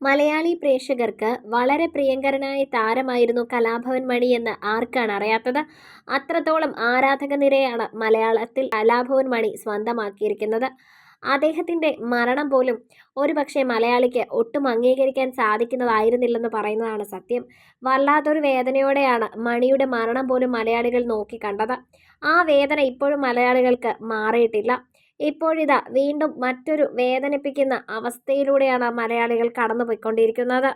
മലയാളി പ്രേക്ഷകർക്ക് വളരെ പ്രിയങ്കരനായ താരമായിരുന്നു കലാഭവൻ മണി എന്ന് ആർക്കാണ് അറിയാത്തത്. അത്രത്തോളം ആരാധക നിരയാണ് മലയാളത്തിൽ കലാഭവൻ മണി സ്വന്തമാക്കിയിരിക്കുന്നത്. അദ്ദേഹത്തിൻ്റെ മരണം പോലും ഒരുപക്ഷെ മലയാളിക്ക് ഒട്ടും അംഗീകരിക്കാൻ സാധിക്കുന്നതായിരുന്നില്ലെന്ന് പറയുന്നതാണ് സത്യം. വല്ലാത്തൊരു വേദനയോടെയാണ് മണിയുടെ മരണം പോലും മലയാളികൾ നോക്കിക്കണ്ടത്. ആ വേദന ഇപ്പോഴും മലയാളികൾക്ക് മാറിയിട്ടില്ല. ഇപ്പോഴിതാ വീണ്ടും മറ്റൊരു വേദനിപ്പിക്കുന്ന അവസ്ഥയിലൂടെയാണ് മലയാളികൾ കടന്നുപോയിക്കൊണ്ടിരിക്കുന്നത്.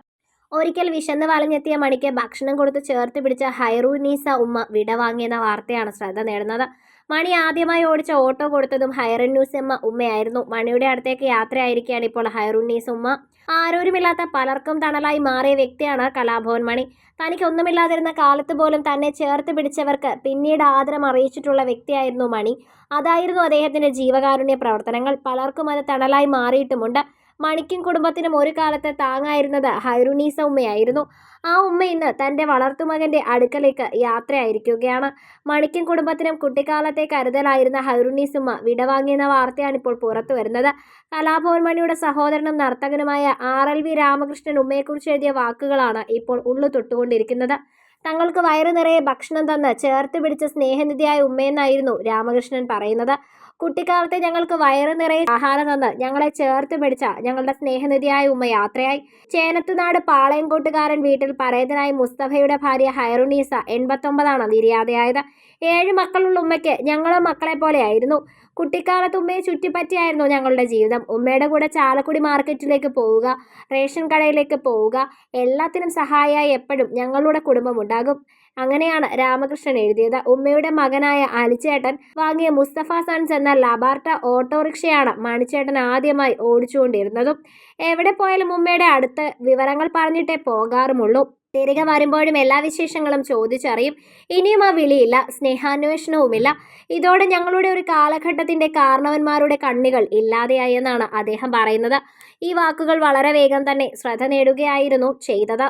ഒരിക്കൽ വിശന്ന് വലഞ്ഞെത്തിയ മണിക്ക് ഭക്ഷണം കൊടുത്ത് ചേർത്ത് പിടിച്ച ഹൈറൂനീസ ഉമ്മ വിടവാങ്ങിയെന്ന വാർത്തയാണ് ശ്രദ്ധ നേടുന്നത്. മണി ആദ്യമായി ഓടിച്ച ഓട്ടോ കൊടുത്തതും ഹൈറൂനീസ ഉമ്മയായിരുന്നു. മണിയുടെ അടുത്തേക്ക് യാത്രയായിരിക്കുകയാണ് ഇപ്പോൾ ഹൈറൂനീസ ഉമ്മ. ആരോരുമില്ലാത്ത പലർക്കും തണലായി മാറിയ വ്യക്തിയാണ് കലാഭവൻ മണി. തനിക്കൊന്നുമില്ലാതിരുന്ന കാലത്ത് പോലും തന്നെ ചേർത്ത് പിടിച്ചവർക്ക് പിന്നീട് ആദരം അറിയിച്ചിട്ടുള്ള വ്യക്തിയായിരുന്നു മണി. അതായിരുന്നു അദ്ദേഹത്തിന്റെ ജീവകാരുണ്യ പ്രവർത്തനങ്ങൾ. പലർക്കും അത് തണലായി മാറിയിട്ടുമുണ്ട്. മണിക്കും കുടുംബത്തിനും ഒരു കാലത്ത് താങ്ങായിരുന്നത് ഹൈറൂനീസ ഉമ്മയായിരുന്നു. ആ ഉമ്മ ഇന്ന് തൻ്റെ വളർത്തുമകൻ്റെ അടുക്കലേക്ക് യാത്രയായിരിക്കുകയാണ്. മണിക്കും കുടുംബത്തിനും കുട്ടിക്കാലത്തെ കരുതലായിരുന്ന ഹൈറൂനീസ ഉമ്മ വിടവാങ്ങിയെന്ന വാർത്തയാണ് ഇപ്പോൾ പുറത്തു വരുന്നത്. കലാഭവൻ മണിയുടെ സഹോദരനും നർത്തകനുമായ RLV രാമകൃഷ്ണൻ ഉമ്മയെക്കുറിച്ച് എഴുതിയ വാക്കുകളാണ് ഇപ്പോൾ ഉള്ളു തൊട്ടുകൊണ്ടിരിക്കുന്നത്. തങ്ങൾക്ക് വയറു നിറയെ ഭക്ഷണം തന്ന് ചേർത്ത് പിടിച്ച സ്നേഹനിധിയായ ഉമ്മയെന്നായിരുന്നു രാമകൃഷ്ണൻ പറയുന്നത്. കുട്ടിക്കാലത്തെ ഞങ്ങൾക്ക് വയറു നിറയെ ആഹാരം തന്ന് ഞങ്ങളെ ചേർത്ത് പിടിച്ച ഞങ്ങളുടെ സ്നേഹനിധിയായ ഉമ്മ യാത്രയായി. ചേനത്തുനാട് പാളയംകോട്ടുകാരൻ വീട്ടിൽ പരേതനായ മുസ്തഫയുടെ ഭാര്യ ഹൈറൂനീസ 89 നിര്യാതയായത്. 7 മക്കളുള്ള ഉമ്മയ്ക്ക് ഞങ്ങളും മക്കളെ പോലെയായിരുന്നു. കുട്ടിക്കാലത്ത് ഉമ്മയെ ചുറ്റിപ്പറ്റിയായിരുന്നു ഞങ്ങളുടെ ജീവിതം. ഉമ്മയുടെ കൂടെ ചാലക്കുടി മാർക്കറ്റിലേക്ക് പോവുക, റേഷൻ കടയിലേക്ക് പോവുക, എല്ലാത്തിനും സഹായിയായി എപ്പോഴും ഞങ്ങളുടെ കുടുംബം ഉണ്ടാകും. അങ്ങനെയാണ് രാമകൃഷ്ണൻ എഴുതിയത്. ഉമ്മയുടെ മകനായ അലിച്ചേട്ടൻ വാങ്ങിയ മുസ്തഫ സൺസ് എന്ന ലബാർട്ട ഓട്ടോറിക്ഷയാണ് മണിച്ചേട്ടൻ ആദ്യമായി ഓടിച്ചുകൊണ്ടിരുന്നതും. എവിടെ പോയാലും ഉമ്മയുടെ അടുത്ത് വിവരങ്ങൾ പറഞ്ഞിട്ടേ പോകാറുമുള്ളൂ. തിരികെ വരുമ്പോഴും എല്ലാ വിശേഷങ്ങളും ചോദിച്ചറിയും. ഇനിയും ആ വിളിയില്ല, സ്നേഹാന്വേഷണവുമില്ല. ഇതോടെ ഞങ്ങളുടെ ഒരു കാലഘട്ടത്തിന്റെ കാരണവന്മാരുടെ കണ്ണികൾ ഇല്ലാതെയായി എന്നാണ് അദ്ദേഹം പറയുന്നത്. ഈ വാക്കുകൾ വളരെ വേഗം തന്നെ ശ്രദ്ധ നേടുകയായിരുന്നു ചെയ്തത്.